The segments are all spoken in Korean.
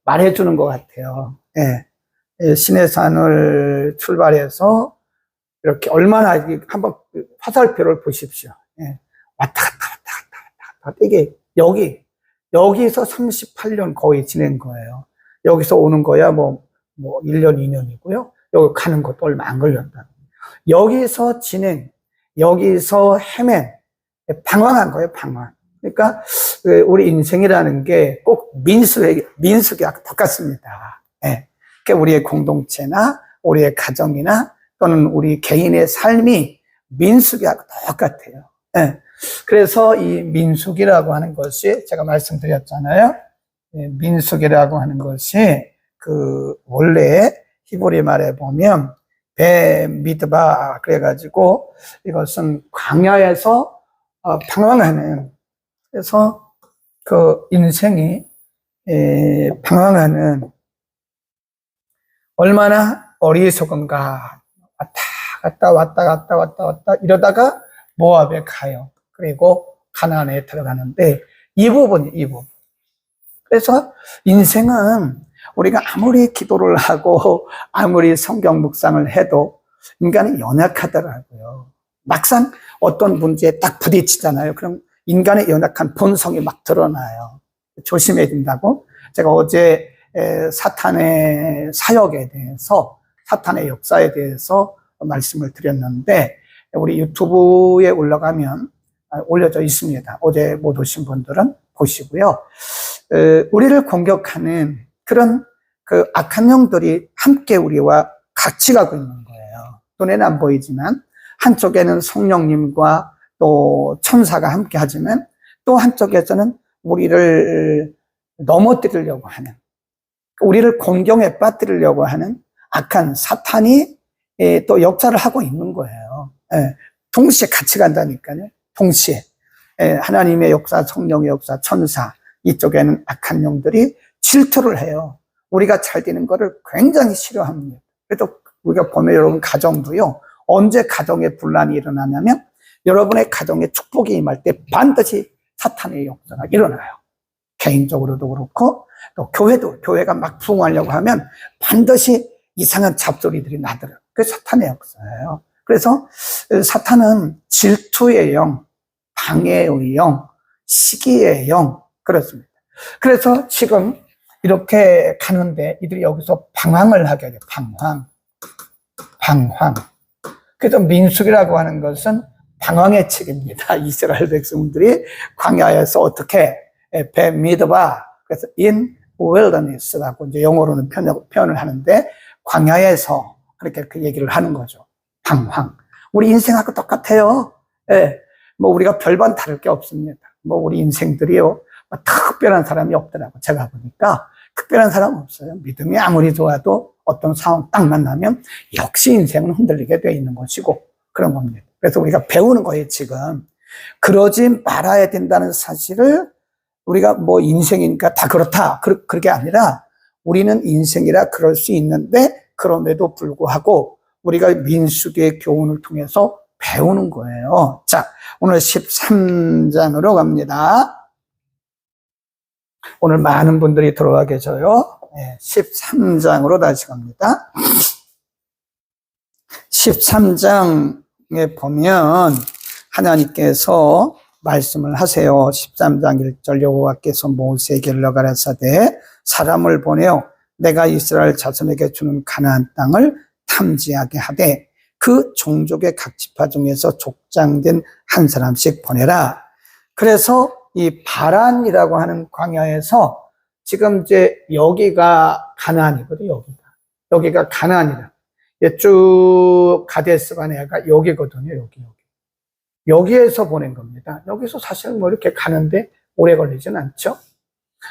말해주는 것 같아요. 예. 예, 시내산을 출발해서 이렇게 얼마나 한번 화살표를 보십시오. 예. 왔다 갔다. 이게 여기서 38년 거의 지낸 거예요. 여기서 오는 거야 뭐 1년, 2년이고요. 여기 가는 것도 얼마 안 걸렸다. 여기서 여기서 헤맨, 방황한 거예요, 방황. 그러니까 우리 인생이라는 게 꼭 민수기하고 똑같습니다. 예. 그러니까 우리의 공동체나 우리의 가정이나 또는 우리 개인의 삶이 민수기하고 똑같아요. 예. 그래서 이 민수기라고 하는 것이 제가 말씀드렸잖아요. 예, 민수기라고 하는 것이 원래 히브리 말에 보면 미드바 그래가지고 이것은 광야에서 방황하는, 그래서 인생이 방황하는, 얼마나 어리석은가, 왔다 갔다 이러다가 모압에 가요. 그리고 가나안에 들어가는데 이 부분. 그래서 인생은 우리가 아무리 기도를 하고 아무리 성경 묵상을 해도 인간이 연약하더라고요. 막상 어떤 문제에 딱 부딪히잖아요. 그럼 인간의 연약한 본성이 막 드러나요. 조심해야 된다고. 제가 어제 사탄의 사역에 대해서, 사탄의 역사에 대해서 말씀을 드렸는데, 우리 유튜브에 올라가면 올려져 있습니다. 어제 못 오신 분들은 보시고요. 우리를 공격하는 그런 악한 영들이 함께 우리와 같이 가고 있는 거예요. 눈에는 안 보이지만 한쪽에는 성령님과 또 천사가 함께 하지만 또 한쪽에서는 우리를 넘어뜨리려고 하는, 우리를 곤경에 빠뜨리려고 하는 악한 사탄이 또 역사를 하고 있는 거예요. 동시에 같이 간다니까요. 동시에 하나님의 역사, 성령의 역사, 천사, 이쪽에는 악한 영들이 질투를 해요. 우리가 잘 되는 거를 굉장히 싫어합니다. 그래도 우리가 보면 여러분 가정도요, 언제 가정에 분란이 일어나냐면 여러분의 가정에 축복이 임할 때 반드시 사탄의 역사가 일어나요. 개인적으로도 그렇고 또 교회가 막 부흥하려고 하면 반드시 이상한 잡소리들이 나더라고요. 그게 사탄의 역사예요. 그래서 사탄은 질투의 영, 방해의 영, 시기의 영, 그렇습니다. 그래서 지금 이렇게 가는데 이들이 여기서 방황을 하게 돼요. 방황. 그래서 민수기라고 하는 것은 방황의 책입니다. 이스라엘 백성들이 광야에서 어떻게 미드바, 그래서 in wilderness라고 이제 영어로는 표현을 하는데, 광야에서 그렇게 그 얘기를 하는 거죠. 방황. 우리 인생하고 똑같아요. 예. 우리가 별반 다를 게 없습니다. 우리 인생들이요, 특별한 사람이 없더라고. 제가 보니까 특별한 사람 없어요. 믿음이 아무리 좋아도 어떤 상황 딱 만나면 역시 인생은 흔들리게 되어 있는 것이고 그런 겁니다. 그래서 우리가 배우는 거예요, 지금. 그러지 말아야 된다는 사실을 우리가 인생이니까 다 그렇다. 그게 아니라 우리는 인생이라 그럴 수 있는데 그럼에도 불구하고 우리가 민수기의 교훈을 통해서 배우는 거예요. 자, 오늘 13장으로 갑니다. 오늘 많은 분들이 들어와 계셔요. 13장으로 다시 갑니다. 13장에 보면 하나님께서 말씀을 하세요. 13장 1절 여호와께서 모세에게 일러가라사대 사람을 보내어 내가 이스라엘 자손에게 주는 가나안 땅을 탐지하게 하되 그 종족의 각 지파 중에서 족장된 한 사람씩 보내라. 그래서 이 바란이라고 하는 광야에서 지금 이제 여기가 가나안이거든요. 여기가 가나안이다. 쭉 가데스 바네아가 여기거든요. 여기에서 보낸 겁니다. 여기서 사실 이렇게 가는데 오래 걸리진 않죠.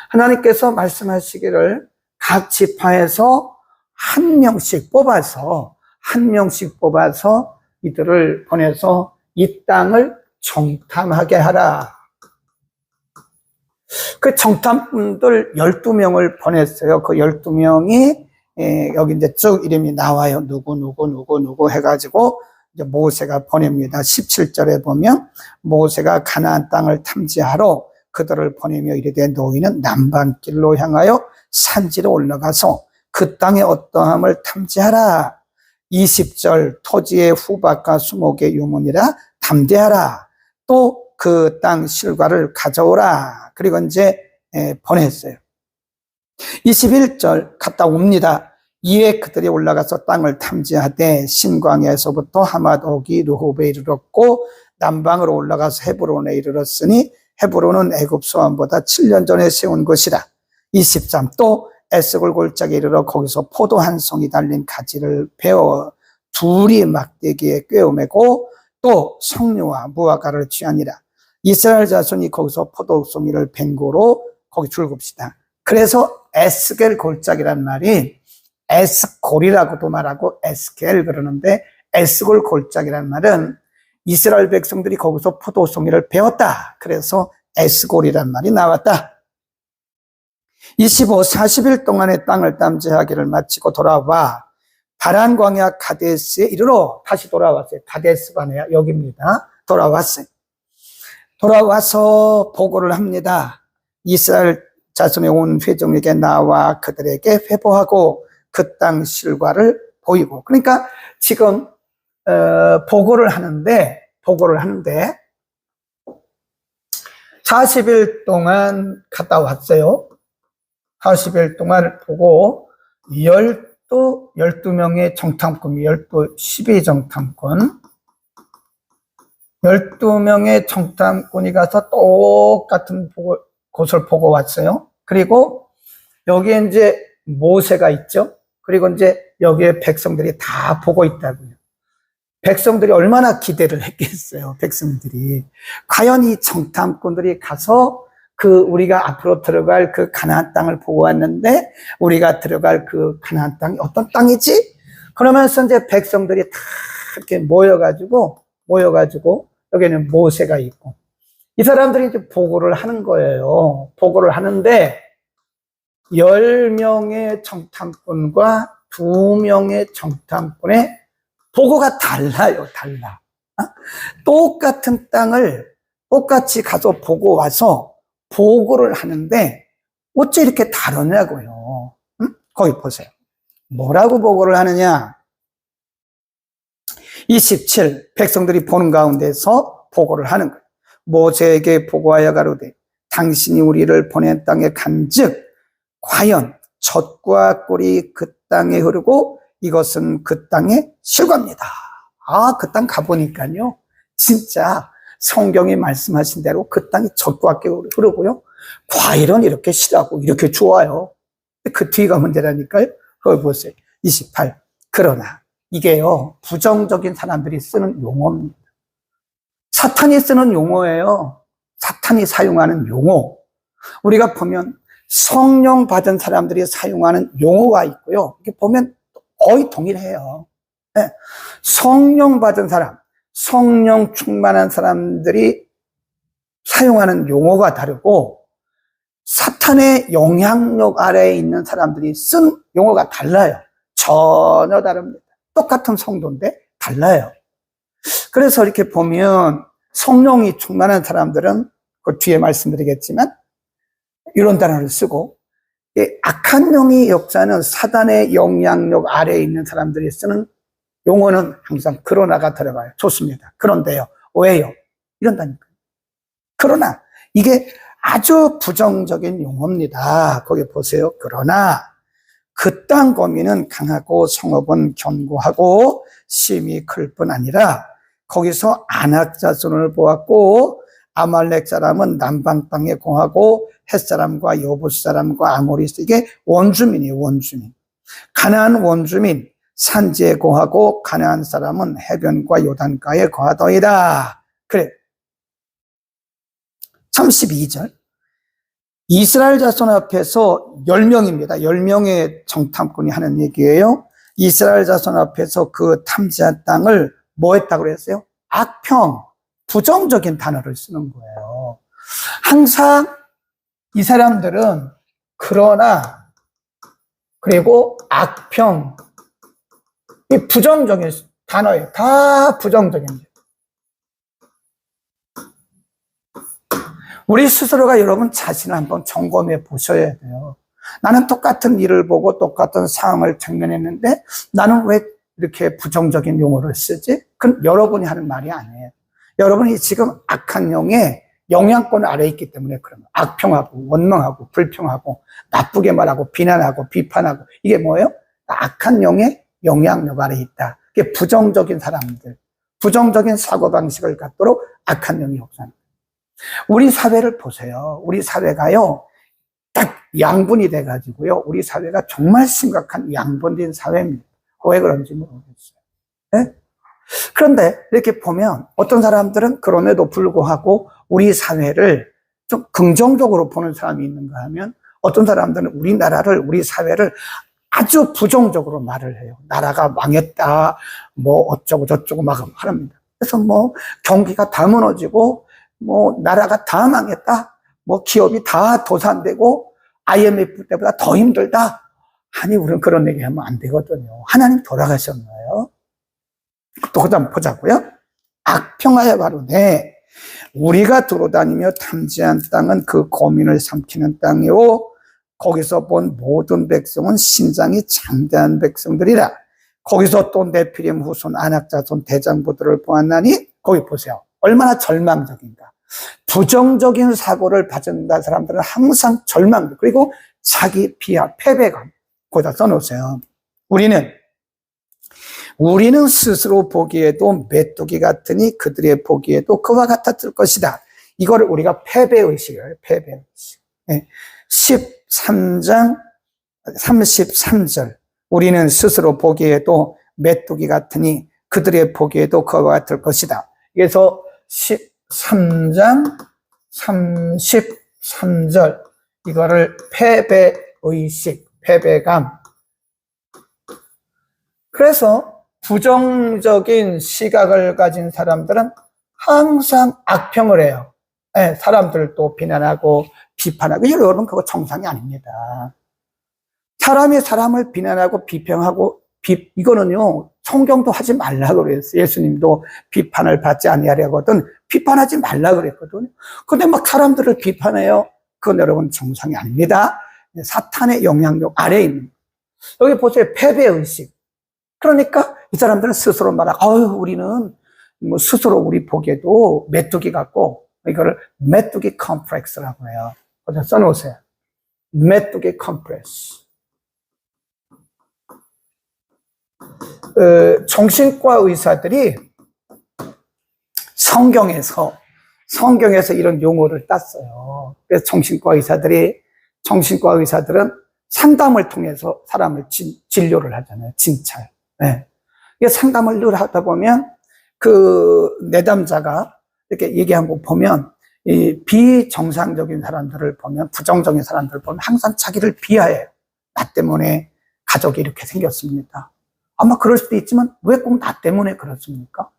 하나님께서 말씀하시기를 각 지파에서 한 명씩 뽑아서 이들을 보내서 이 땅을 정탐하게 하라. 그 정탐꾼들 12명을 보냈어요. 그 12명이 여기 이제 쭉 이름이 나와요. 누구 해가지고 이제 모세가 보냅니다. 17절에 보면 모세가 가나안 땅을 탐지하러 그들을 보내며 이르되 너희는 남방길로 향하여 산지로 올라가서 그 땅의 어떠함을 탐지하라. 20절 토지의 후박과 수목의 유문이라 담대하라. 또 그 땅 실과를 가져오라. 그리고 이제 보냈어요. 21절 갔다 옵니다. 이에 그들이 올라가서 땅을 탐지하되 신광에서부터 하맛옥이 르홉에 이르렀고 남방으로 올라가서 헤브론에 이르렀으니 헤브론은 애굽 소환보다 7년 전에 세운 것이라. 23. 또 에스골 골짜기에 이르러 거기서 포도 한 송이 달린 가지를 베어 둘이 막대기에 꿰어매고 또 석류와 무화과를 취하니라. 이스라엘 자손이 거기서 포도송이를 벤 고로 거기 줄급시다. 그래서 에스겔 골짜기란 말이 에스골이라고도 말하고 에스겔 그러는데 에스골 골짜기란 말은 이스라엘 백성들이 거기서 포도송이를 베었다. 그래서 에스골이란 말이 나왔다. 25, 40일 동안의 땅을 탐지하기를 마치고 돌아와 바란 광야 가데스에 이르러 다시 돌아왔어요. 가데스 바네아 여기입니다. 돌아왔어요. 돌아와서 보고를 합니다. 이스라엘 자손의 온 회중에게 나와 그들에게 회보하고 그 땅 실과를 보이고. 그러니까 지금 보고를 하는데 40일 동안 갔다 왔어요. 40일 동안 보고 12명의 정탐꾼이 12 정탐꾼 12명의 정탐꾼이 가서 똑같은 곳을 보고 왔어요. 그리고 여기에 이제 모세가 있죠. 그리고 이제 여기에 백성들이 다 보고 있다고요. 백성들이 얼마나 기대를 했겠어요. 백성들이. 과연 이 정탐꾼들이 가서 우리가 앞으로 들어갈 그 가나안 땅을 보고 왔는데 우리가 들어갈 그 가나안 땅이 어떤 땅이지? 그러면서 이제 백성들이 다 이렇게 모여가지고 여기는 모세가 있고 이 사람들이 이제 보고를 하는 거예요. 보고를 하는데 10명의 정탐꾼과 2명의 정탐꾼의 보고가 달라요. 달라. 똑같은 땅을 똑같이 가서 보고 와서 보고를 하는데 어째 이렇게 다르냐고요. 거기 보세요. 뭐라고 보고를 하느냐? 27. 백성들이 보는 가운데서 보고를 하는 거예요. 모세에게 보고하여 가로되 당신이 우리를 보낸 땅에 간즉 과연 젖과 꿀이 그 땅에 흐르고 이것은 그 땅의 실과입니다. 그 땅 가보니까요 진짜 성경이 말씀하신 대로 그 땅이 젖과 꿀이 흐르고요 과일은 이렇게 실하고 이렇게 좋아요. 그 뒤가 문제라니까요. 거기 보세요. 28. 그러나 이게요 부정적인 사람들이 쓰는 용어입니다. 사탄이 쓰는 용어예요. 사탄이 사용하는 용어. 우리가 보면 성령 받은 사람들이 사용하는 용어가 있고요. 이렇게 보면 거의 동일해요. 네. 성령 받은 사람, 성령 충만한 사람들이 사용하는 용어가 다르고 사탄의 영향력 아래에 있는 사람들이 쓴 용어가 달라요. 전혀 다릅니다. 똑같은 성도인데 달라요. 그래서 이렇게 보면 성령이 충만한 사람들은 그 뒤에 말씀드리겠지만 이런 단어를 쓰고 악한 영의 역사는 사단의 영향력 아래에 있는 사람들이 쓰는 용어는 항상 그러나가 들어가요. 좋습니다. 그런데요. 왜요? 이런다니까요. 그러나 이게 아주 부정적인 용어입니다. 거기 보세요. 그러나 그 땅 거민은 강하고 성읍은 견고하고 심이 클 뿐 아니라 거기서 아낙 자손을 보았고 아말렉 사람은 남방 땅에 공하고 헷 사람과 여붓 사람과 아모리 이게 원주민이에요. 원주민. 가나안 원주민 산지에 거하고 가나안 사람은 해변과 요단가에 거하더이다. 그래. 32절. 이스라엘 자손 앞에서 10명입니다. 10명의 정탐꾼이 하는 얘기예요. 이스라엘 자손 앞에서 그 탐지한 땅을 뭐 했다고 그랬어요? 악평, 부정적인 단어를 쓰는 거예요. 항상 이 사람들은 그러나 그리고 악평, 이 부정적인 단어예요. 다 부정적인 거예요. 우리 스스로가 여러분 자신을 한번 점검해 보셔야 돼요. 나는 똑같은 일을 보고 똑같은 상황을 직면했는데 나는 왜 이렇게 부정적인 용어를 쓰지? 그건 여러분이 하는 말이 아니에요. 여러분이 지금 악한 영의 영향권 아래에 있기 때문에 그런 거예요. 악평하고 원망하고 불평하고 나쁘게 말하고 비난하고 비판하고 이게 뭐예요? 악한 영의 영향력 아래에 있다. 이게 부정적인 사람들, 부정적인 사고방식을 갖도록 악한 영이 역사합니다. 우리 사회를 보세요. 우리 사회가요, 딱 양분이 돼가지고요. 우리 사회가 정말 심각한 양분된 사회입니다. 왜 그런지 모르겠어요. 네? 그런데 이렇게 보면 어떤 사람들은 그럼에도 불구하고 우리 사회를 좀 긍정적으로 보는 사람이 있는가 하면 어떤 사람들은 우리나라를, 우리 사회를 아주 부정적으로 말을 해요. 나라가 망했다, 뭐 어쩌고 저쩌고 막 합니다. 그래서 뭐 경기가 다 무너지고 뭐 나라가 다 망했다, 뭐 기업이 다 도산되고 IMF 때보다 더 힘들다. 아니, 우리는 그런 얘기 하면 안 되거든요. 하나님 돌아가셨나요? 또 한번 보자고요. 악평하여 가로되 우리가 두루다니며 탐지한 땅은 그 고민을 삼키는 땅이요 거기서 본 모든 백성은 신장이 장대한 백성들이라. 거기서 또 네피림 후손 아낙 자손 대장부들을 보았나니 거기 보세요. 얼마나 절망적인가. 부정적인 사고를 받는다 사람들은 항상 절망, 그리고 자기 비하, 패배감 거기다 써놓으세요. 우리는 스스로 보기에도 메뚜기 같으니 그들의 보기에도 그와 같았을 것이다. 이거를 우리가 패배의식이에요. 패배의식. 13장 33절. 우리는 스스로 보기에도 메뚜기 같으니 그들의 보기에도 그와 같을 것이다. 그래서 13장 33절. 이거를 패배의식, 패배감. 그래서 부정적인 시각을 가진 사람들은 항상 악평을 해요. 네, 사람들도 비난하고 비판하고. 여러분, 그거 정상이 아닙니다. 사람이 사람을 비난하고 비평하고 이거는요, 성경도 하지 말라고 그랬어요. 예수님도 비판을 받지 아니하려거든 비판하지 말라고 그랬거든요. 근데 막 사람들을 비판해요. 그건 여러분 정상이 아닙니다. 사탄의 영향력 아래에 있는. 여기 보세요. 패배의식. 그러니까 이 사람들은 스스로 말하고, 우리는 뭐 스스로 우리 보기에도 메뚜기 같고, 이거를 메뚜기 컴플렉스라고 해요. 거기다 써놓으세요. 메뚜기 컴플렉스. 정신과 의사들이 성경에서 이런 용어를 땄어요. 그래서 정신과 의사들은 상담을 통해서 사람을 진료를 하잖아요. 진찰. 네. 상담을 늘 하다 보면 그 내담자가 이렇게 얘기한 거 보면 이 비정상적인 사람들을 보면, 부정적인 사람들을 보면 항상 자기를 비하해요. 나 때문에 가족이 이렇게 생겼습니다. 아마 그럴 수도 있지만 왜 꼭 나 때문에 그렇습니까?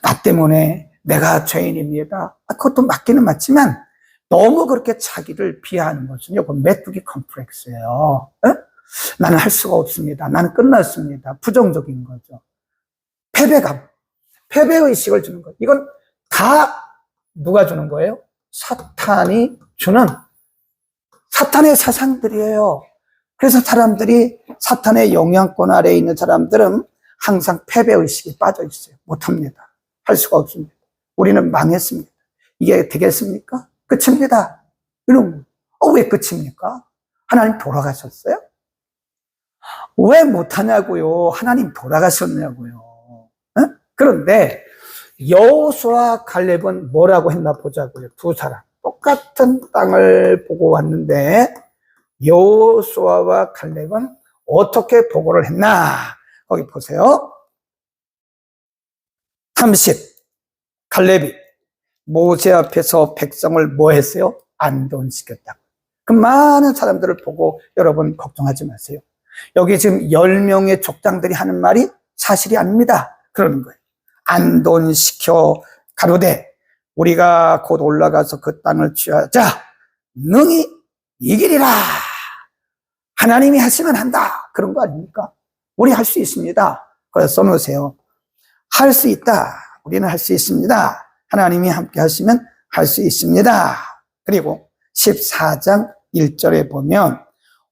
나 때문에 내가 죄인입니다. 그것도 맞기는 맞지만 너무 그렇게 자기를 비하하는 것은요, 그 메뚜기 컴플렉스예요. 에? 나는 할 수가 없습니다. 나는 끝났습니다. 부정적인 거죠. 패배감, 패배의식을 주는 거예요. 이건 다 누가 주는 거예요? 사탄이 주는 사탄의 사상들이에요. 그래서 사람들이 사탄의 영향권 아래에 있는 사람들은 항상 패배의식에 빠져 있어요. 못합니다. 할 수가 없습니다. 우리는 망했습니다. 이게 되겠습니까? 끝입니다. 이런 거. 왜 끝입니까? 하나님 돌아가셨어요? 왜 못하냐고요? 하나님 돌아가셨냐고요? 에? 그런데 여호수아와 갈렙은 뭐라고 했나 보자고요. 두 사람 똑같은 땅을 보고 왔는데 여호수아와 갈렙은 어떻게 보고를 했나? 거기 보세요. 30. 갈렙이 모세 앞에서 백성을 뭐 했어요? 안돈시켰다. 그 많은 사람들을 보고 여러분 걱정하지 마세요. 여기 지금 10명의 족장들이 하는 말이 사실이 아닙니다. 그러는 거예요. 안돈시켜 가로되 우리가 곧 올라가서 그 땅을 취하자 능히 이기리라. 하나님이 하시면 한다. 그런 거 아닙니까? 우리 할 수 있습니다. 그래서 써놓으세요. 할 수 있다. 우리는 할 수 있습니다. 하나님이 함께 하시면 할 수 있습니다. 그리고 14장 1절에 보면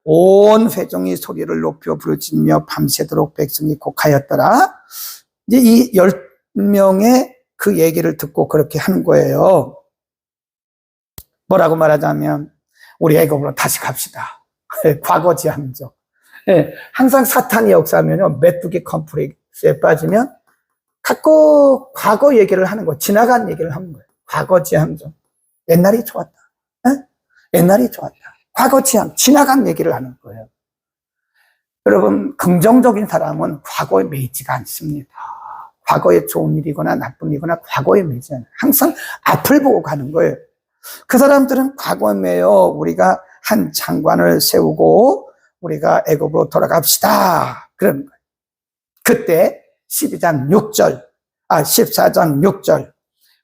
온 회중이 소리를 높여 부르짖으며 밤새도록 백성이 곡하였더라. 이제 이 10명의 그 얘기를 듣고 그렇게 하는 거예요. 뭐라고 말하자면 우리 애굽으로 다시 갑시다. 과거지향적. 항상 사탄이 역사하면요, 메뚜기 컴플렉스에 빠지면 자꾸 과거 얘기를 하는 거예요. 지나간 얘기를 하는 거예요. 과거지향적. 옛날이 좋았다. 옛날이 좋았다. 과거지향, 지나간 얘기를 하는 거예요. 여러분, 긍정적인 사람은 과거에 매이지가 않습니다. 과거에 좋은 일이거나 나쁜 일이거나 과거에 매이지 않아요. 항상 앞을 보고 가는 거예요. 그 사람들은 과거에 매여 우리가 한 장관을 세우고 우리가 애굽으로 돌아갑시다. 그러는 거예요. 그때 14장 6절.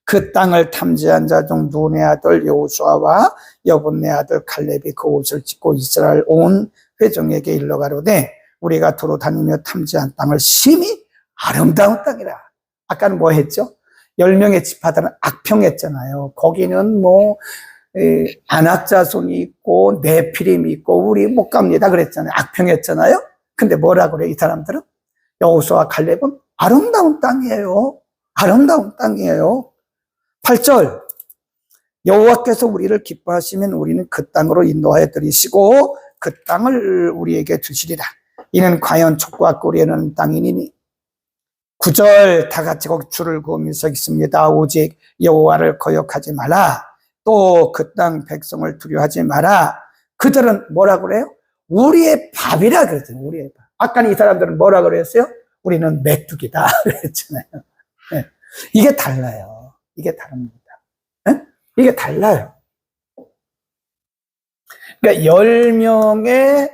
그 땅을 탐지한 자 중 눈의 아들 여호수아와 여분의 아들 칼렙이 그 옷을 찢고 이스라엘 온 회중에게 일러 가로되 우리가 도로 다니며 탐지한 땅을 심히 아름다운 땅이라. 아까는 뭐 했죠? 10명의 지파들은 악평했잖아요. 거기는 뭐 안악자손이 있고 네피림이 있고 우리 못 갑니다 그랬잖아요. 악평했잖아요. 근데 뭐라 그래 이 사람들은? 여호수아와 칼렙은 아름다운 땅이에요. 아름다운 땅이에요. 8절, 여호와께서 우리를 기뻐하시면 우리는 그 땅으로 인도하여 들이시고 그 땅을 우리에게 주시리라. 이는 과연 족과 꿀이 흐르는 땅이니니. 9절, 다 같이 거기 줄을 그으면서 있습니다. 오직 여호와를 거역하지 마라. 또 그 땅 백성을 두려워하지 마라. 그들은 뭐라 그래요? 우리의 밥이라 그랬잖아요. 우리의 밥. 아까는 이 사람들은 뭐라 그랬어요? 우리는 메뚜기다 그랬잖아요. 이게 달라요. 이게 다릅니다. 이게 달라요. 그러니까 10명의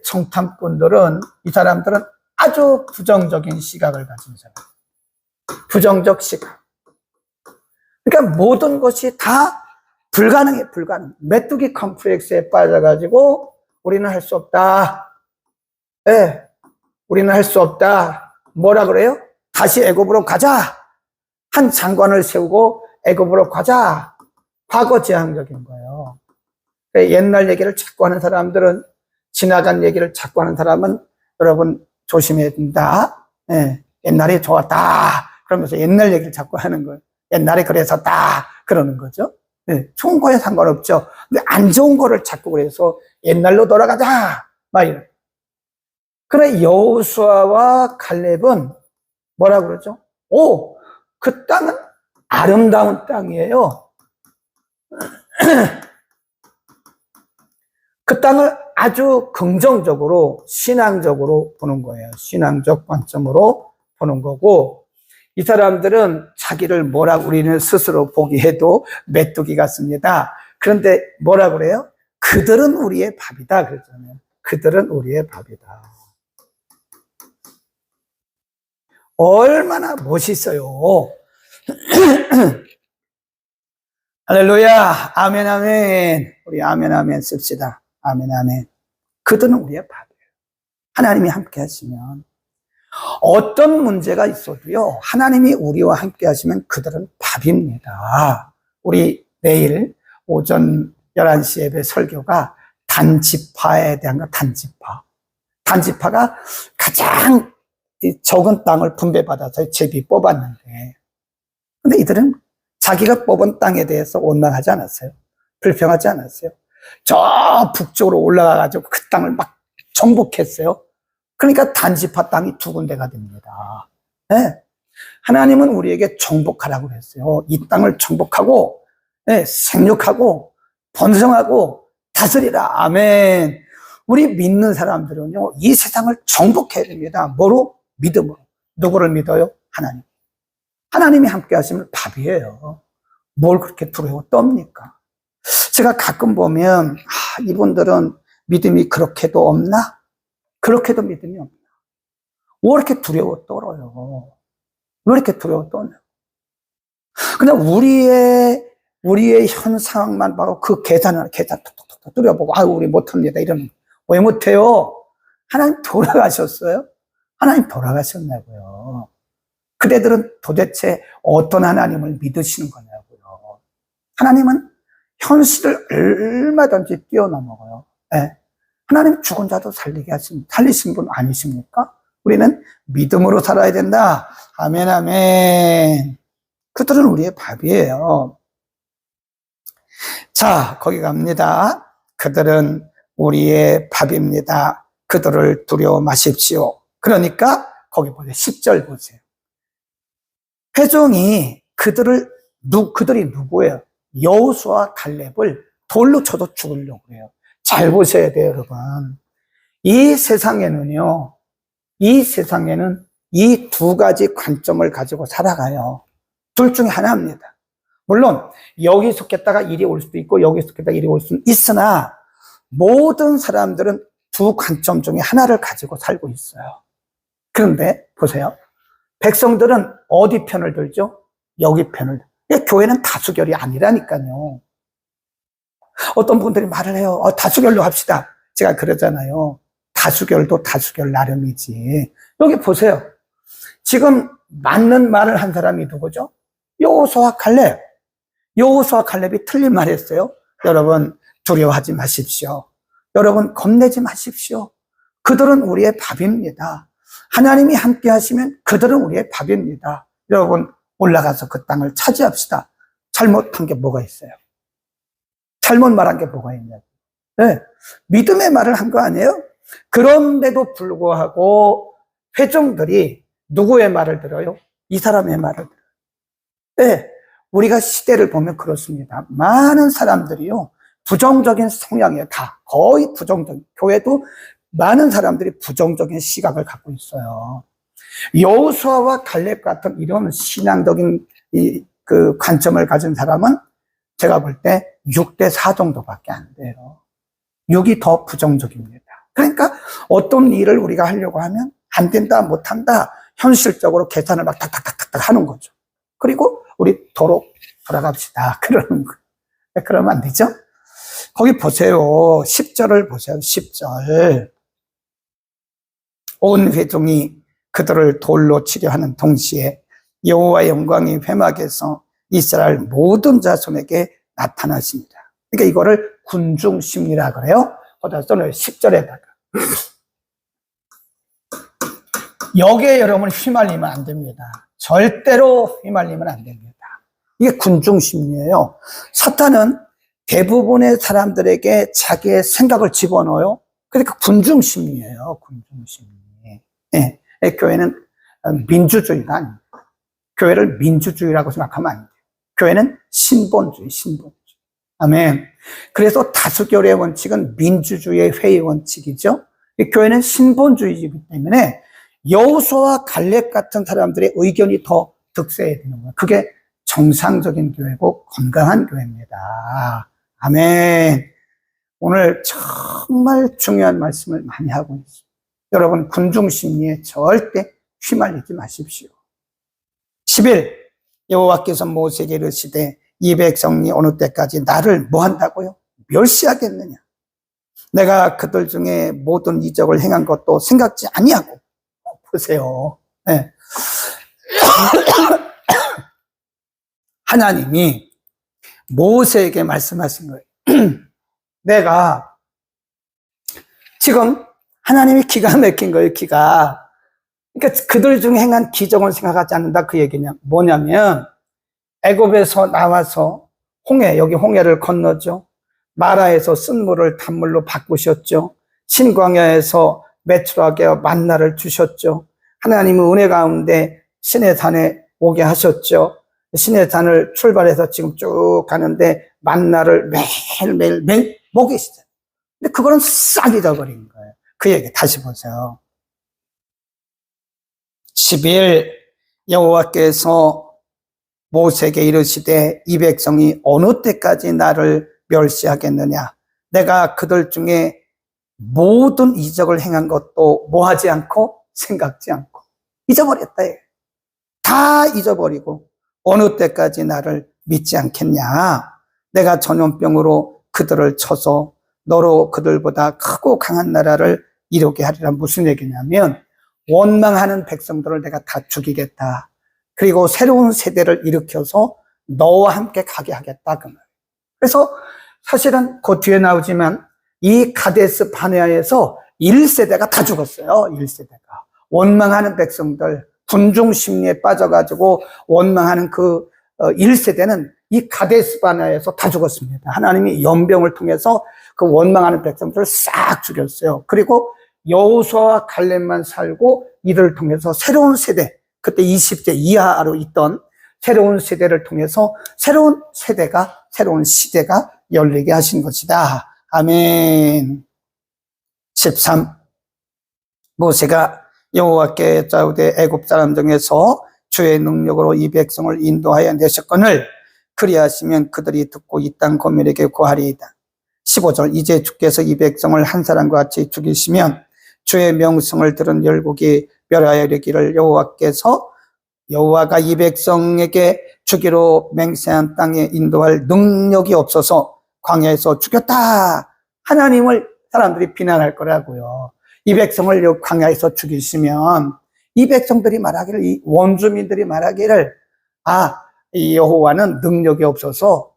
정탐꾼들은, 이 사람들은 아주 부정적인 시각을 가진 사람. 부정적 시각. 그러니까 모든 것이 다 불가능해, 불가능. 메뚜기 컴플렉스에 빠져가지고 우리는 할 수 없다. 우리는 할 수 없다. 뭐라 그래요? 다시 애굽으로 가자. 한 장관을 세우고 애굽으로 가자. 과거지향적인 거예요. 옛날 얘기를 자꾸 하는 사람들은, 지나간 얘기를 자꾸 하는 사람은 여러분 조심해야 된다. 옛날이 좋았다. 그러면서 옛날 얘기를 자꾸 하는 거예요. 옛날에 그랬었다. 그러는 거죠. 좋은 거에 상관없죠. 근데 안 좋은 거를 자꾸 그래서 옛날로 돌아가자. 막 이런. 그래, 여호수아와 칼렙은 뭐라 그러죠? 그 땅은 아름다운 땅이에요. 그 땅을 아주 긍정적으로, 신앙적으로 보는 거예요. 신앙적 관점으로 보는 거고, 이 사람들은 자기를 뭐라고 우리는 스스로 보기에도 메뚜기 같습니다. 그런데 뭐라 그래요? 그들은 우리의 밥이다 그랬잖아요. 그들은 우리의 밥이다. 얼마나 멋있어요. 할렐루야. 아멘, 아멘. 우리 아멘, 아멘 씁시다. 아멘, 아멘. 그들은 우리의 밥이에요. 하나님이 함께 하시면, 어떤 문제가 있어도요, 하나님이 우리와 함께 하시면 그들은 밥입니다. 우리 내일 오전 11시 예배 설교가 단지파에 대한 거, 단지파. 단지파가 가장 적은 땅을 분배받아서 제비 뽑았는데, 근데 이들은 자기가 뽑은 땅에 대해서 원망하지 않았어요. 불평하지 않았어요. 저 북쪽으로 올라가가지고 그 땅을 막 정복했어요. 그러니까 단지파 땅이 2군데가 됩니다. 하나님은 우리에게 정복하라고 그랬어요. 이 땅을 정복하고, 생육하고, 번성하고, 다스리라. 아멘. 우리 믿는 사람들은요, 이 세상을 정복해야 됩니다. 뭐로? 믿음으로. 누구를 믿어요? 하나님. 하나님이 함께 하시면 밥이에요. 뭘 그렇게 두려워 떱니까? 제가 가끔 보면, 이분들은 믿음이 그렇게도 없나? 그렇게도 믿음이 없나? 왜 이렇게 두려워 떨어요? 왜 이렇게 두려워 떠요? 그냥 우리의 현 상황만 봐도 그 계산 톡톡톡 뚫어보고, 우리 못합니다. 이러면. 왜 못해요? 하나님 돌아가셨어요? 하나님 돌아가셨냐고요. 그대들은 도대체 어떤 하나님을 믿으시는 거냐고요. 하나님은 현실을 얼마든지 뛰어넘어요. 예. 하나님 죽은 자도 살리신 분 아니십니까? 우리는 믿음으로 살아야 된다. 아멘, 아멘. 그들은 우리의 밥이에요. 자, 거기 갑니다. 그들은 우리의 밥입니다. 그들을 두려워 마십시오. 그러니까 거기 보세요. 10절 보세요. 회종이 그들이 누구예요? 여호수아 갈렙을 돌로 쳐도 죽으려고 해요. 잘 보셔야 돼요, 여러분. 이 세상에는 이 두 가지 관점을 가지고 살아가요. 둘 중에 하나입니다. 물론 여기 속했다가 이리 올 수도 있고 여기 속했다가 이리 올 수는 있으나 모든 사람들은 두 관점 중에 하나를 가지고 살고 있어요. 그런데 보세요. 백성들은 어디 편을 들죠? 여기 편을. 교회는 다수결이 아니라니까요. 어떤 분들이 말을 해요. 다수결로 합시다. 제가 그러잖아요. 다수결도 다수결 나름이지. 여기 보세요. 지금 맞는 말을 한 사람이 누구죠? 여호수아 갈렙. 여호수아 갈렙이 틀린 말 했어요. 여러분 두려워하지 마십시오. 여러분 겁내지 마십시오. 그들은 우리의 밥입니다. 하나님이 함께 하시면 그들은 우리의 밥입니다. 여러분 올라가서 그 땅을 차지합시다. 잘못한 게 뭐가 있어요? 잘못 말한 게 뭐가 있냐고. 네, 믿음의 말을 한 거 아니에요? 그런데도 불구하고 회중들이 누구의 말을 들어요? 이 사람의 말을 들어요. 네, 우리가 시대를 보면 그렇습니다. 많은 사람들이요, 부정적인 성향이에요. 다 거의 부정적인. 교회도 많은 사람들이 부정적인 시각을 갖고 있어요. 여호수아와 갈렙 같은 이런 신앙적인 그 관점을 가진 사람은 제가 볼 때 6대 4 정도밖에 안 돼요. 6이 더 부정적입니다. 그러니까 어떤 일을 우리가 하려고 하면 안 된다, 못 한다, 현실적으로 계산을 막 탁탁탁탁 하는 거죠. 그리고 우리 도로 돌아갑시다. 그러는 거예요. 그러면 안 되죠? 거기 보세요. 10절을 보세요. 10절. 온 회중이 그들을 돌로 치려 하는 동시에 여호와의 영광이 회막에서 이스라엘 모든 자손에게 나타나십니다. 그러니까 이거를 군중심리라 그래요. 거기다 써놓어요. 10절에다가. 여기에 여러분 휘말리면 안 됩니다. 절대로 휘말리면 안 됩니다. 이게 군중심리예요. 사탄은 대부분의 사람들에게 자기의 생각을 집어넣어요. 그러니까 군중심리예요. 군중심리. 네. 교회는 민주주의가 아닙니다. 교회를 민주주의라고 생각하면 안 돼요. 교회는 신본주의. 아멘. 그래서 다수결의 원칙은 민주주의의 회의 원칙이죠. 교회는 신본주의이기 때문에 여호수아와 갈렙 같은 사람들의 의견이 더 득세해야 되는 거예요. 그게 정상적인 교회고 건강한 교회입니다. 아멘. 오늘 정말 중요한 말씀을 많이 하고 있습니다. 여러분 군중심리에 절대 휘말리지 마십시오. 11. 여호와께서 모세에게 이르시되 이 백성이 어느 때까지 나를 뭐 한다고요? 멸시하겠느냐? 내가 그들 중에 모든 이적을 행한 것도 생각지 아니하고. 보세요. 네. 하나님이 모세에게 말씀하신 거예요. 내가 지금 하나님이 기가 막힌 거예요. 기가. 그러니까 그들 중에 행한 기적을 생각하지 않는다 그 얘기냐. 뭐냐면 애굽에서 나와서 여기 홍해를 건너죠. 마라에서 쓴 물을 단물로 바꾸셨죠. 신광야에서 메추라기와 만나를 주셨죠. 하나님은 은혜 가운데 신의 산에 오게 하셨죠. 신의 산을 출발해서 지금 쭉 가는데 만나를 매일 먹이시죠. 근데 그거는 싹 잊어버린 거예요. 그 얘기 다시 보세요. 12일 여호와께서 모세에게 이르시되 이 백성이 어느 때까지 나를 멸시하겠느냐? 내가 그들 중에 모든 이적을 행한 것도 뭐하지 않고 생각지 않고 잊어버렸다. 다 잊어버리고 어느 때까지 나를 믿지 않겠냐? 내가 전염병으로 그들을 쳐서 너로 그들보다 크고 강한 나라를 이루게 하리라. 무슨 얘기냐면 원망하는 백성들을 내가 다 죽이겠다. 그리고 새로운 세대를 일으켜서 너와 함께 가게 하겠다. 그 말. 그래서 사실은 그 뒤에 나오지만 이 가데스 바네아에서 1세대가 다 죽었어요. 1세대가. 원망하는 백성들, 군중 심리에 빠져가지고 원망하는 그 1세대는 이 가데스 바네아에서 다 죽었습니다. 하나님이 연병을 통해서 그 원망하는 백성들을 싹 죽였어요. 그리고 여호수아와 갈렙만 살고 이들을 통해서 새로운 세대, 그때 20세 이하로 있던 새로운 세대를 통해서 새로운 세대가, 새로운 시대가 열리게 하신 것이다. 아멘. 13. 모세가 여호와께 짜우되 애굽 사람 중에서 주의 능력으로 이 백성을 인도하여 내셨거늘 그리하시면 그들이 듣고 이 땅 고멜에게 구하리이다. 15절. 이제 주께서 이 백성을 한 사람과 같이 죽이시면 주의 명성을 들은 열국이 멸하여 이르기를 여호와가 이 백성에게 주기로 맹세한 땅에 인도할 능력이 없어서 광야에서 죽였다. 하나님을 사람들이 비난할 거라고요. 이 백성을 광야에서 죽이시면 이 백성들이 말하기를, 이 원주민들이 말하기를, 이 여호와는 능력이 없어서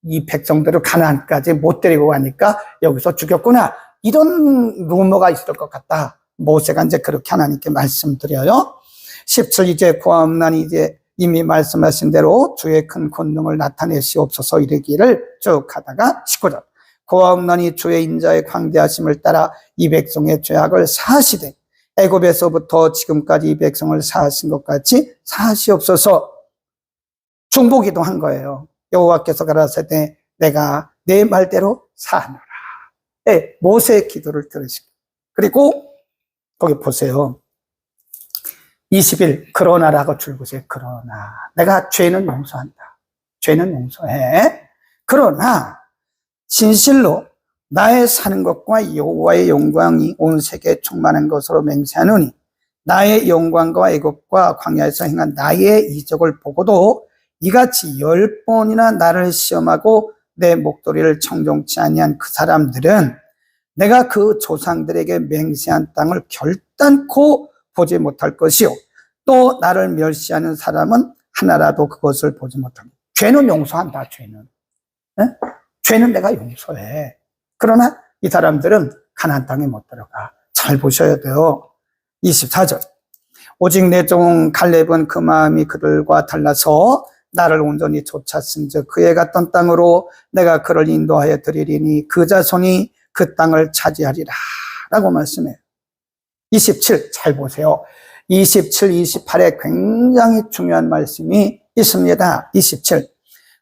이 백성들을 가나안까지 못 데리고 가니까 여기서 죽였구나. 이런 루머가 있을 것 같다. 모세가 이제 그렇게 하나님께 말씀드려요. 17. 이제 구하옵나니 이제 이미 말씀하신 대로 주의 큰 권능을 나타내시옵소서 이르기를 쭉 하다가 19절. 구하옵나니 주의 인자의 광대하심을 따라 이 백성의 죄악을 사하시되 애굽에서부터 지금까지 이 백성을 사하신 것 같이 사하시옵소서. 중보기도 한 거예요. 여호와께서 가라사대 내가 내 말대로 사하노라. 네, 모세의 기도를 들으시고. 그리고 거기 보세요. 20일 그러나라고 줄보세요. 그러나 내가 죄는 용서한다. 죄는 용서해. 그러나 진실로 나의 사는 것과 여호와의 영광이 온 세계에 충만한 것으로 맹세하노니 나의 영광과 애굽과 광야에서 행한 나의 이적을 보고도 이같이 10번이나 나를 시험하고 내 목도리를 청종치 아니한 그 사람들은 내가 그 조상들에게 맹세한 땅을 결단코 보지 못할 것이요 또 나를 멸시하는 사람은 하나라도 그것을 보지 못합니다. 죄는 용서한다. 죄는 죄는 내가 용서해. 그러나 이 사람들은 가나안 땅에 못 들어가. 잘 보셔야 돼요. 24절. 오직 내 종 갈렙은 그 마음이 그들과 달라서 나를 온전히 쫓았은즉 그에 갔던 땅으로 내가 그를 인도하여 드리리니 그 자손이 그 땅을 차지하리라 라고 말씀해요. 27. 잘 보세요. 27, 28에 굉장히 중요한 말씀이 있습니다. 27.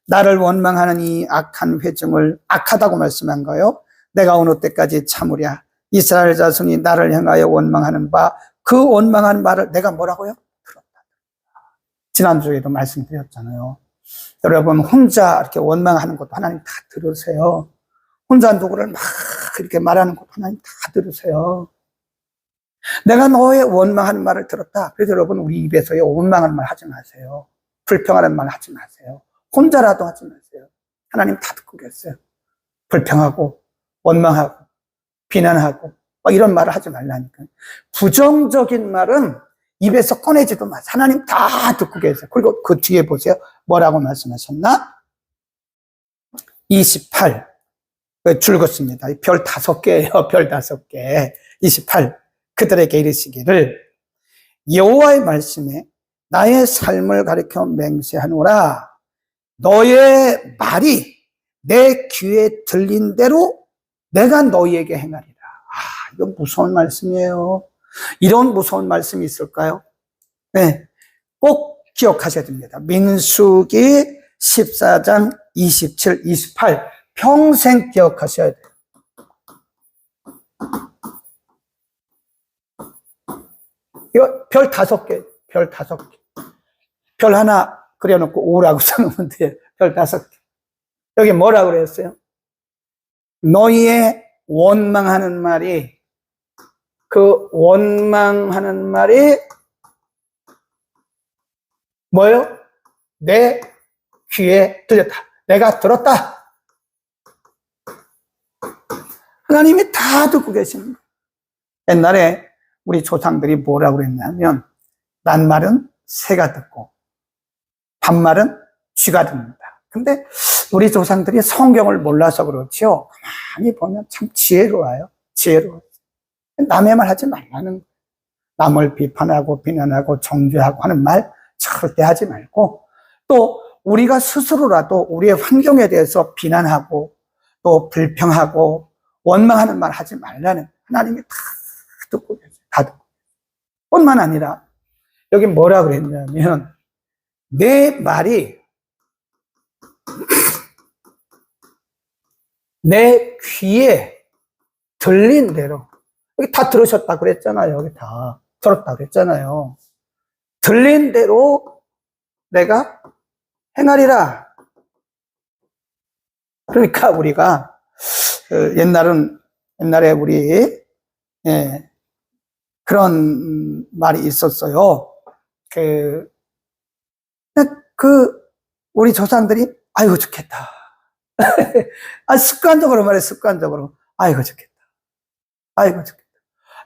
나를 원망하는 이 악한 회중을 악하다고 말씀한 거예요. 내가 어느 때까지 참으랴. 이스라엘 자손이 나를 향하여 원망하는 바 그 원망하는 말을 내가 뭐라고요? 들었다. 지난주에도 말씀드렸잖아요. 여러분 혼자 이렇게 원망하는 것도 하나님 다 들으세요. 혼자 누구를 막 이렇게 말하는 것도 하나님 다 들으세요. 내가 너의 원망하는 말을 들었다. 그래서 여러분 우리 입에서의 원망하는 말 하지 마세요. 불평하는 말 하지 마세요. 혼자라도 하지 마세요. 하나님 다 듣고 계세요. 불평하고 원망하고 비난하고 이런 말을 하지 말라니까. 부정적인 말은 입에서 꺼내지도 마세요. 하나님 다 듣고 계세요. 그리고 그 뒤에 보세요. 뭐라고 말씀하셨나? 28. 줄 긋습니다. 별 5개예요. 별 5개. 28. 그들에게 이르시기를 여호와의 말씀에 나의 삶을 가리켜 맹세하노라. 너의 말이 내 귀에 들린 대로 내가 너희에게 행하리라. 이건 무서운 말씀이에요. 이런 무서운 말씀이 있을까요? 네, 꼭 기억하셔야 됩니다. 민수기 14장 27, 28 평생 기억하셔야 돼요. 이거 별 5개, 별 5개. 별 하나 그려놓고 오라고 써놓으면 돼요. 별 5개. 여기 뭐라고 그랬어요? 너희의 원망하는 말이, 그 원망하는 말이 뭐예요? 내 귀에 들렸다. 내가 들었다. 하나님이 다 듣고 계십니다. 옛날에 우리 조상들이 뭐라고 그랬냐면 낱말은 새가 듣고 반말은 쥐가 듣는다. 근데 우리 조상들이 성경을 몰라서 그렇지요. 가만히 보면 참 지혜로워요. 지혜로워요. 남의 말 하지 말라는 거예요. 남을 비판하고 비난하고 정죄하고 하는 말 절대 하지 말고, 또 우리가 스스로라도 우리의 환경에 대해서 비난하고 또 불평하고 원망하는 말 하지 말라는, 하나님이 다 듣고 계세요. 다 듣고. 뿐만 아니라 여기 뭐라 그랬냐면, 내 말이 내 귀에 들린 대로, 여기 다 들으셨다 그랬잖아요. 여기 다 들었다 그랬잖아요. 들린 대로 내가 행하리라. 그러니까 우리가 옛날에 우리 그런 말이 있었어요. 우리 조상들이 아이고 좋겠다. 습관적으로 말해, 습관적으로 아이고 좋겠다. 아이고 좋겠다.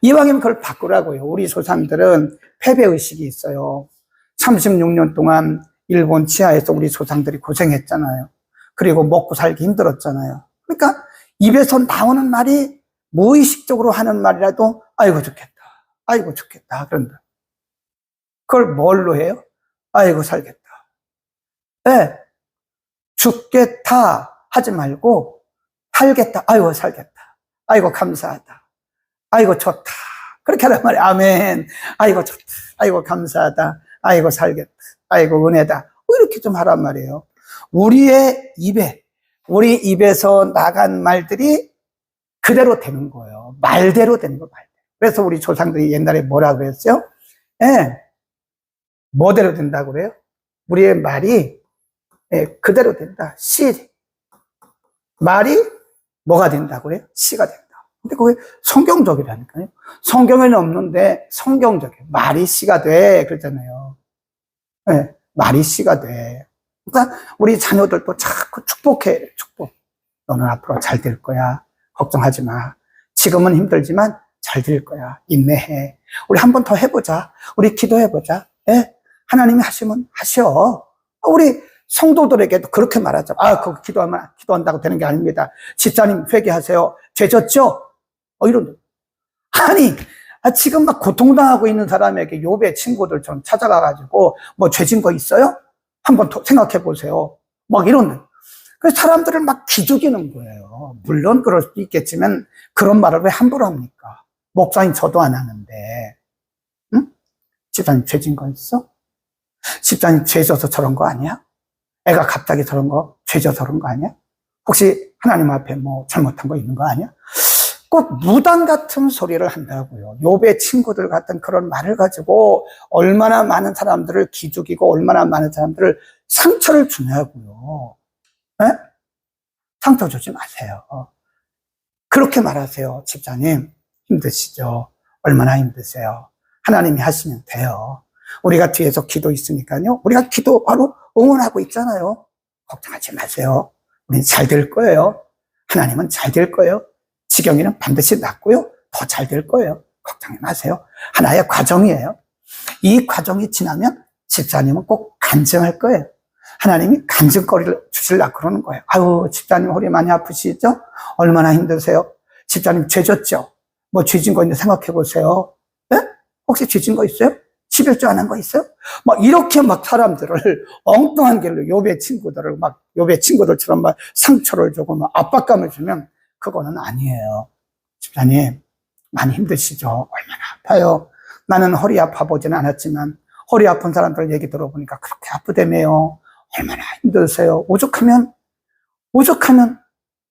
이왕이면 그걸 바꾸라고요. 우리 조상들은 패배의식이 있어요. 36년 동안 일본 치하에서 우리 조상들이 고생했잖아요. 그리고 먹고 살기 힘들었잖아요. 그러니까 입에서 나오는 말이 무의식적으로 하는 말이라도 아이고 좋겠다. 아이고 좋겠다. 그런다. 그걸 뭘로 해요? 아이고 살겠다. 네. 죽겠다 하지 말고 살겠다. 아이고 살겠다. 아이고 감사하다. 아이고 좋다. 그렇게 하란 말이에요. 아멘. 아이고 좋다. 아이고 감사하다. 아이고 살겠다. 아이고 은혜다. 이렇게 좀 하란 말이에요. 우리 입에서 나간 말들이 그대로 되는 거예요. 말대로 되는 거예요. 말대로. 그래서 우리 조상들이 옛날에 뭐라고 그랬어요? 뭐대로 된다고 그래요? 우리의 말이 그대로 된다. 말이 뭐가 된다고 그래요? 시가 된다. 근데 그게 성경적이라니까요. 성경에는 없는데 성경적이에요. 말이 시가 돼. 그러잖아요. 말이 시가 돼. 그러니까 우리 자녀들도 자꾸 축복해. 축복. 너는 앞으로 잘 될 거야. 걱정하지 마. 지금은 힘들지만 잘 될 거야. 인내해. 우리 한 번 더 해보자. 우리 기도해보자. 하나님이 하시면 하셔. 우리 성도들에게도 그렇게 말하죠. 그거 기도한다고 되는 게 아닙니다. 집사님 회개하세요. 죄 졌죠? 이런. 아니, 지금 막 고통당하고 있는 사람에게 욥의 친구들처럼 찾아가가지고 뭐 죄진 거 있어요? 한번 생각해 보세요. 막 이런. 그래서 사람들을 막 기죽이는 거예요. 물론 그럴 수도 있겠지만 그런 말을 왜 함부로 합니까? 목사님 저도 안 하는데. 응? 집사님 죄진 거 있어? 집사님 죄 져서 저런 거 아니야? 애가 갑자기 저런 거, 죄 져서 저런 거 아니야? 혹시 하나님 앞에 뭐 잘못한 거 있는 거 아니야? 꼭 무당 같은 소리를 한다고요. 욥의 친구들 같은 그런 말을 가지고 얼마나 많은 사람들을 기죽이고 얼마나 많은 사람들을 상처를 주냐고요. 상처 주지 마세요. 그렇게 말하세요. 집사님 힘드시죠? 얼마나 힘드세요? 하나님이 하시면 돼요. 우리가 뒤에서 기도 있으니까요. 우리가 기도하러 응원하고 있잖아요. 걱정하지 마세요. 우리는 잘 될 거예요. 하나님은 잘 될 거예요. 지경이는 반드시 낫고요. 더 잘 될 거예요. 걱정하지 마세요. 하나의 과정이에요. 이 과정이 지나면 집사님은 꼭 간증할 거예요. 하나님이 간증거리를 주시려고 그러는 거예요. 아유, 집사님 허리 많이 아프시죠? 얼마나 힘드세요? 집사님 죄 졌죠? 뭐 죄진 거 있는데 생각해 보세요. 네? 혹시 죄진 거 있어요? 11조 안 한 거 있어요? 막 이렇게 막 사람들을 엉뚱한 길로 욥의 친구들처럼 막 상처를 주고 막 압박감을 주면 그거는 아니에요. 집사님 많이 힘드시죠? 얼마나 아파요? 나는 허리 아파 보지는 않았지만 허리 아픈 사람들 얘기 들어보니까 그렇게 아프다며요. 얼마나 힘드세요? 오죽하면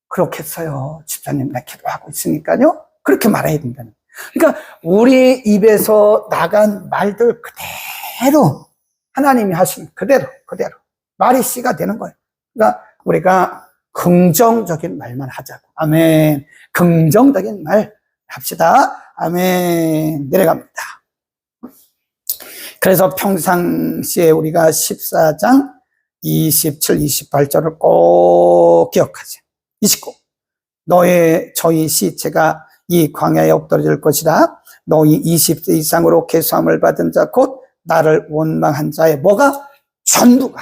그렇겠어요. 집사님 나 기도하고 있으니까요. 그렇게 말해야 된다는. 그러니까 우리 입에서 나간 말들 그대로 하나님이 하시는 그대로 말이 씨가 되는 거예요. 그러니까 우리가 긍정적인 말만 하자고. 아멘. 긍정적인 말 합시다. 아멘. 내려갑니다. 그래서 평상시에 우리가 14장 27, 28절을 꼭 기억하세요. 29. 저희 시체가 이 광야에 엎드러질 것이라. 너희 20세 이상으로 계수함을 받은 자 곧 나를 원망한 자의 뭐가? 전부가.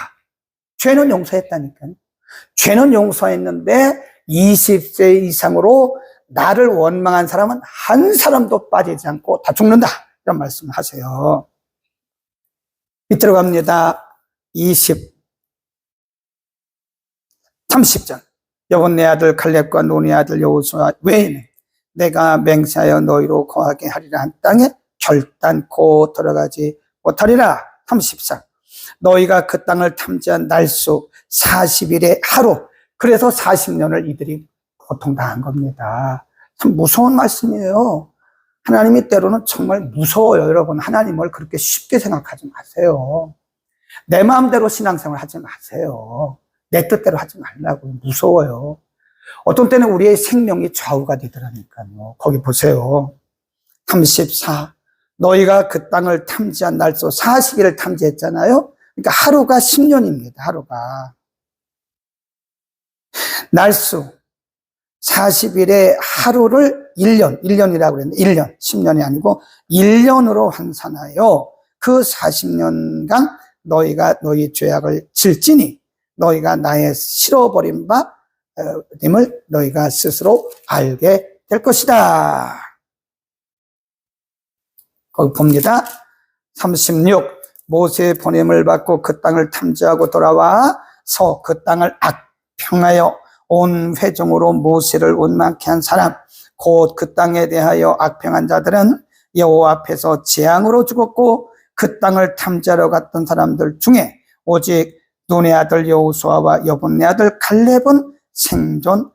죄는 용서했다니까요. 죄는 용서했는데 20세 이상으로 나를 원망한 사람은 한 사람도 빠지지 않고 다 죽는다. 이런 말씀을 하세요. 밑으로 갑니다. 30절. 여분네 아들 칼렙과 눈의 아들 여호수아 외에는 내가 맹세하여 너희로 거하게 하리라 한 땅에 결단코 들어가지 못하리라. 34. 너희가 그 땅을 탐지한 날수 40일의 하루. 그래서 40년을 이들이 고통당한 겁니다. 참 무서운 말씀이에요. 하나님이 때로는 정말 무서워요. 여러분, 하나님을 그렇게 쉽게 생각하지 마세요. 내 마음대로 신앙생활 하지 마세요. 내 뜻대로 하지 말라고. 무서워요. 어떤 때는 우리의 생명이 좌우가 되더라니까요. 거기 보세요. 34. 너희가 그 땅을 탐지한 날수 40일을 탐지했잖아요. 그러니까 하루가 10년입니다. 하루가. 날수 40일의 하루를 1년이라고 그랬는데 1년, 10년이 아니고 1년으로 환산하여 그 40년간 너희가 너희 죄악을 질지니 너희가 나의 싫어버린 바 님을 너희가 스스로 알게 될 것이다. 거기 봅니다. 36. 모세의 보냄을 받고 그 땅을 탐지하고 돌아와서 그 땅을 악평하여 온 회중으로 모세를 원망케 한 사람, 곧 그 땅에 대하여 악평한 자들은 여호와 앞에서 재앙으로 죽었고 그 땅을 탐지하러 갔던 사람들 중에 오직 눈의 아들 여호수아와 여분네 아들 갈렙은 생존하였다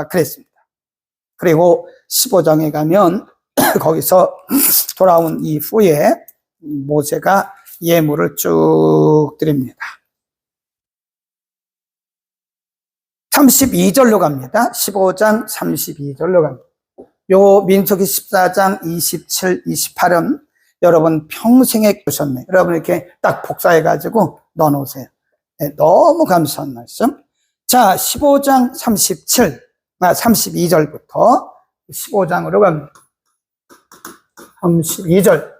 그랬습니다. 그리고 15장에 가면 거기서 돌아온 이후에 모세가 예물을 쭉 드립니다. 32절로 갑니다. 15장 32절로 갑니다. 요 민수기 14장 27, 28은 여러분 평생에 보셨네. 여러분 이렇게 딱 복사해가지고 넣어놓으세요. 네, 너무 감사한 말씀. 자, 15장 32절부터 15장으로 갑니다. 32절.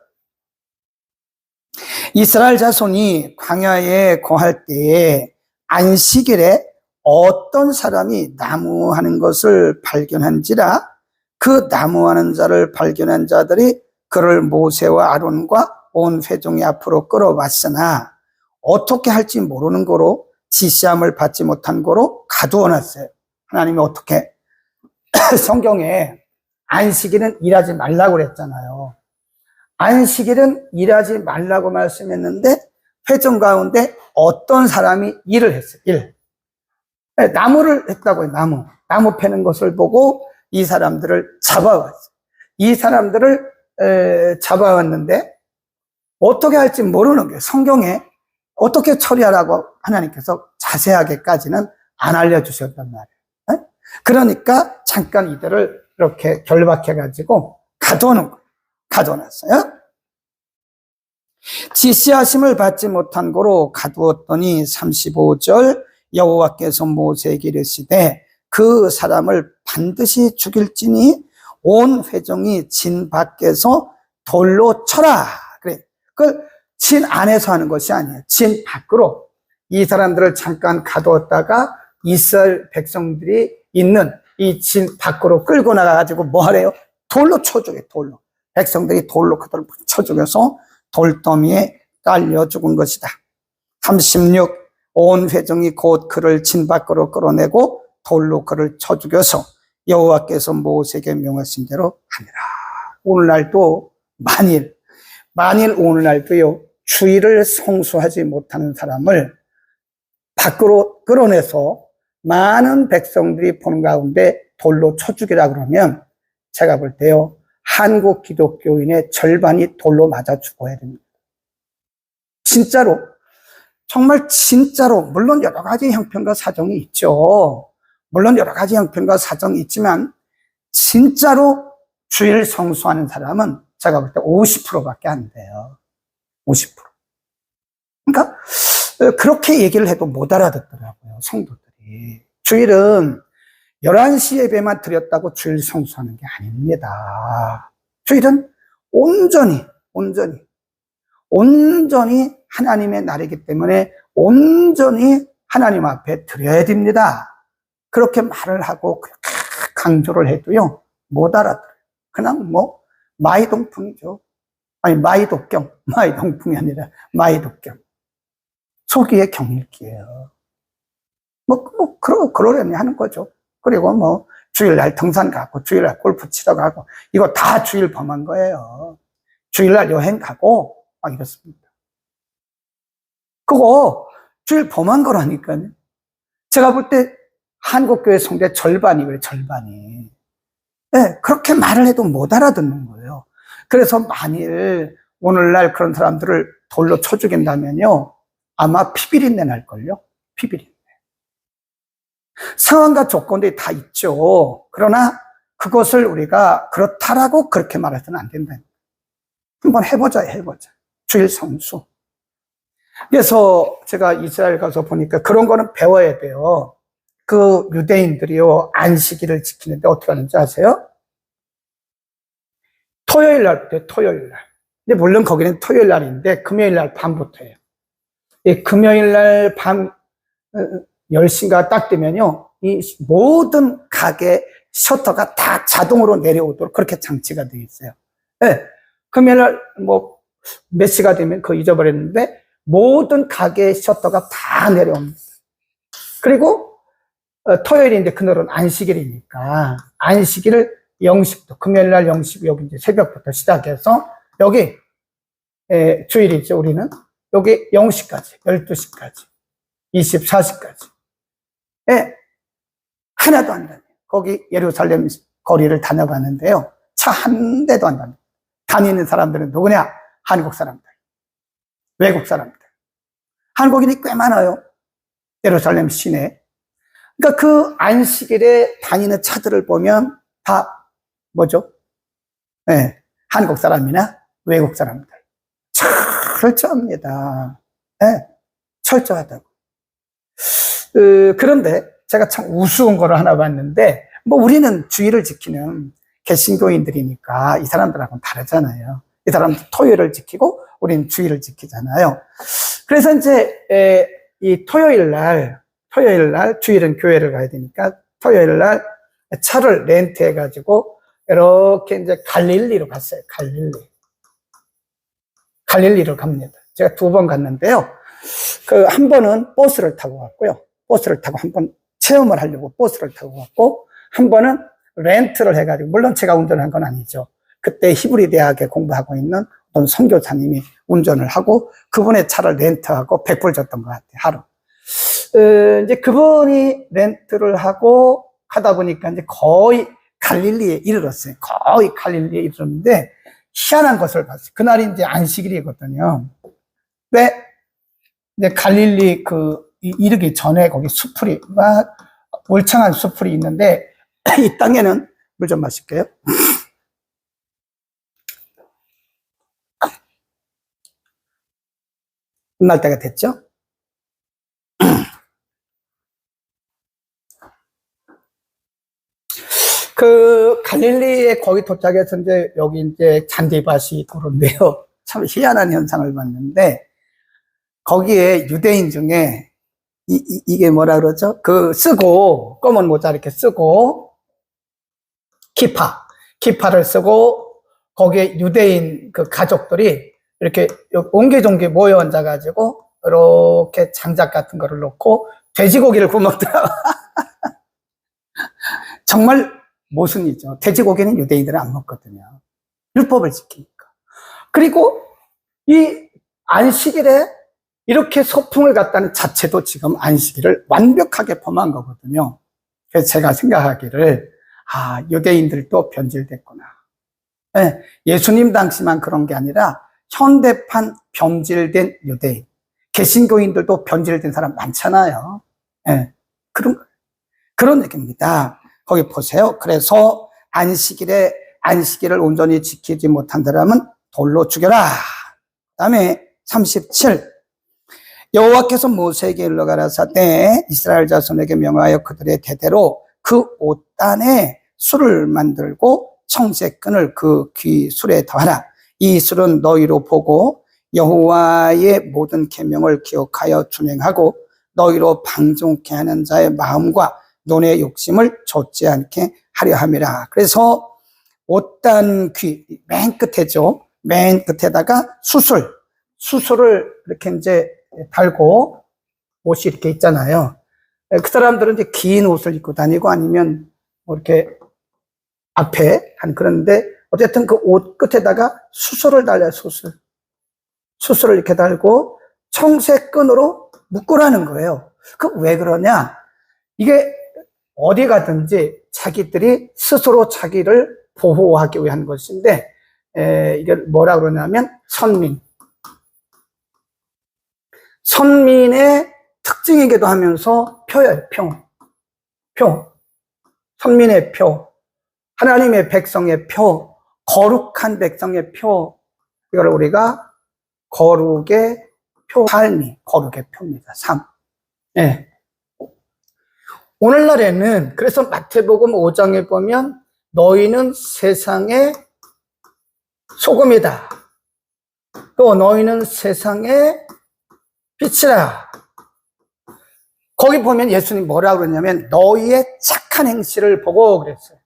이스라엘 자손이 광야에 거할 때에 안식일에 어떤 사람이 나무하는 것을 발견한지라 그 나무하는 자를 발견한 자들이 그를 모세와 아론과 온 회중이 앞으로 끌어왔으나 어떻게 할지 모르는 거로 지시함을 받지 못한 거로 가두어 놨어요. 하나님이 어떻게 성경에 안식일은 일하지 말라고 그랬잖아요. 안식일은 일하지 말라고 말씀했는데 회중 가운데 어떤 사람이 일을 했어요. 일. 나무를 했다고요. 나무 패는 것을 보고 이 사람들을 잡아왔어요. 이 사람들을 잡아왔는데 어떻게 할지 모르는 게 성경에 어떻게 처리하라고 하나님께서 자세하게까지는 안 알려주셨단 말이에요. 그러니까 잠깐 이들을 이렇게 결박해가지고 가둬놨어요. 지시하심을 받지 못한 거로 가두었더니 35절 여호와께서 모세에게 이르시되 그 사람을 반드시 죽일지니 온 회중이 진 밖에서 돌로 쳐라. 그래. 그걸 진 안에서 하는 것이 아니에요. 진 밖으로 이 사람들을 잠깐 가두었다가 이스라엘 백성들이 있는 이 진 밖으로 끌고 나가가지고 뭐 하래요? 돌로 쳐 죽여, 돌로. 백성들이 돌로 그들을 쳐 죽여서 돌더미에 깔려 죽은 것이다. 36. 온 회중이 곧 그를 진 밖으로 끌어내고 돌로 그를 쳐 죽여서 여호와께서 모세에게 명하신 대로 하니라. 오늘날도 만일 오늘날도요, 주의를 성수하지 못하는 사람을 밖으로 끌어내서 많은 백성들이 보는 가운데 돌로 쳐 죽이라 그러면 제가 볼 때요, 한국 기독교인의 절반이 돌로 맞아 죽어야 됩니다. 진짜로, 정말 진짜로, 물론 여러 가지 형편과 사정이 있죠. 물론 여러 가지 형편과 사정이 있지만 진짜로 주의를 성수하는 사람은 제가 볼 때 50%밖에 안 돼요. 50%. 그러니까 그렇게 얘기를 해도 못 알아듣더라고요, 성도들이. 주일은 11시 예배만 드렸다고 주일 성수하는 게 아닙니다. 주일은 온전히 하나님의 날이기 때문에 온전히 하나님 앞에 드려야 됩니다. 그렇게 말을 하고 강조를 해도요, 못 알아들어요. 그냥 뭐 마이동풍이죠. 아니, 마이동풍이 아니라 마이독경. 소기의 경읽기예요. 그러려니 하는 거죠. 그리고 뭐 주일날 등산 가고 주일날 골프 치러 가고 이거 다 주일 범한 거예요. 주일날 여행 가고 막 이렇습니다. 그거 주일 범한 거라니까요. 제가 볼 때 한국교회 성도의 절반이 그래, 절반이. 네, 그렇게 말을 해도 못 알아듣는 거예요. 그래서 만일 오늘날 그런 사람들을 돌로 쳐 죽인다면요, 아마 피비린내 날걸요? 피비린내. 상황과 조건들이 다 있죠. 그러나 그것을 우리가 그렇다라고 그렇게 말해서는 안 된다. 한번 해보자. 주일 성수. 그래서 제가 이스라엘 가서 보니까 그런 거는 배워야 돼요. 그 유대인들이요, 안식일을 지키는데 어떻게 하는지 아세요? 토요일 날부터 토요일 날. 근데 물론 거기는 토요일 날인데 금요일 날 밤부터예요. 금요일 날 밤 10시가 딱 되면요, 이 모든 가게 셔터가 다 자동으로 내려오도록 그렇게 장치가 되어 있어요. 네. 금요일 날 뭐 몇 시가 되면 그거 잊어버렸는데 모든 가게 셔터가 다 내려옵니다. 그리고 토요일인데 그날은 안식일이니까 안식일을 영식도 금요일 날 영식 여기 이제 새벽부터 시작해서 여기 주일이죠. 우리는 여기 0시까지 12시까지 24시까지 하나도 안 다녀요. 거기 예루살렘 거리를 다녀봤는데요, 차 한 대도 안 다녀요. 다니는 사람들은 누구냐? 한국 사람들, 외국 사람들. 한국인이 꽤 많아요, 예루살렘 시내. 그러니까 그 안식일에 다니는 차들을 보면 다 뭐죠? 네, 한국 사람이나 외국 사람들. 철저합니다. 네, 철저하다고. 그런데 제가 참 우스운 거를 하나 봤는데, 뭐 우리는 주일을 지키는 개신교인들이니까 이 사람들하고는 다르잖아요. 이 사람들 토요일을 지키고 우리는 주일을 지키잖아요. 그래서 이제 이 토요일 날 주일은 교회를 가야 되니까 토요일 날 차를 렌트해 가지고 이렇게 이제 갈릴리로 갔어요. 갈릴리로 갑니다. 제가 2번 갔는데요. 그 한 번은 버스를 타고 갔고요. 버스를 타고 한 번 체험을 하려고 버스를 타고 갔고, 한 번은 렌트를 해가지고, 물론 제가 운전한 건 아니죠. 그때 히브리 대학에 공부하고 있는 어떤 선교사님이 운전을 하고 그분의 차를 렌트하고 100불 줬던 것 같아요, 하루. 이제 그분이 렌트를 하고 가다 보니까 이제 거의 갈릴리에 이르렀어요. 거의 갈릴리에 이르렀는데 희한한 것을 봤어요. 그날이 이제 안식일이거든요. 근데 이제 갈릴리 이르기 전에 거기 수풀이 막 울창한 수풀이 있는데 이 땅에는 물 좀 마실게요. 끝날 때가 됐죠? 그 갈릴리에 거기 도착해서 이제 여기 이제 잔디밭이 도로인데요. 참 희한한 현상을 봤는데, 거기에 유대인 중에 이게 뭐라 그러죠? 쓰고 검은 모자 이렇게 쓰고 기파를 쓰고 거기에 유대인 그 가족들이 이렇게 옹기종기 모여 앉아가지고 이렇게 장작 같은 거를 놓고 돼지고기를 구먹더라고요. 정말 모순이죠. 돼지고기는 유대인들은 안 먹거든요. 율법을 지키니까. 그리고 이 안식일에 이렇게 소풍을 갔다는 자체도 지금 안식일을 완벽하게 범한 거거든요. 그래서 제가 생각하기를, 유대인들도 변질됐구나. 네, 예수님 당시만 그런 게 아니라 현대판 변질된 유대인, 개신교인들도 변질된 사람 많잖아요. 네, 그런 얘기입니다. 거기 보세요. 그래서 안식일을 온전히 지키지 못한 사람은 돌로 죽여라. 그 다음에 37. 여호와께서 모세에게 일러 가라사대 이스라엘 자손에게 명하여 그들의 대대로 그 옷단에 술을 만들고 청색끈을 그 귀 술에 더하라. 이 술은 너희로 보고 여호와의 모든 계명을 기억하여 준행하고 너희로 방종케 하는 자의 마음과 논의 욕심을 좇지 않게 하려 함이라. 그래서 옷단 귀, 맨 끝에죠. 맨 끝에다가 수술을 이렇게 이제 달고 옷이 이렇게 있잖아요. 그 사람들은 이제 긴 옷을 입고 다니고 아니면 뭐 이렇게 앞에 한 그런데 어쨌든 그 옷 끝에다가 수술을 달려요, 수술을 이렇게 달고 청색끈으로 묶으라는 거예요. 그 왜 그러냐? 이게 어디 가든지 자기들이 스스로 자기를 보호하기 위한 것인데, 이게 뭐라 그러냐면 선민의 특징이기도 하면서 표예요, 표. 선민의 표. 하나님의 백성의 표. 거룩한 백성의 표. 이걸 우리가 거룩의 표, 삶이 거룩의 표입니다. 삶. 네. 오늘날에는 그래서 마태복음 5장에 보면 너희는 세상의 소금이다. 또 너희는 세상의 빛이라. 거기 보면 예수님 뭐라고 그러냐면 너희의 착한 행실을 보고 그랬어요.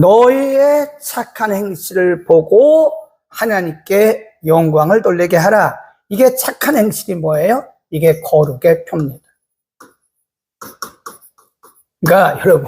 너희의 착한 행실을 보고 하나님께 영광을 돌리게 하라. 이게 착한 행실이 뭐예요? 이게 거룩의 표입니다. 그러니까 여러분,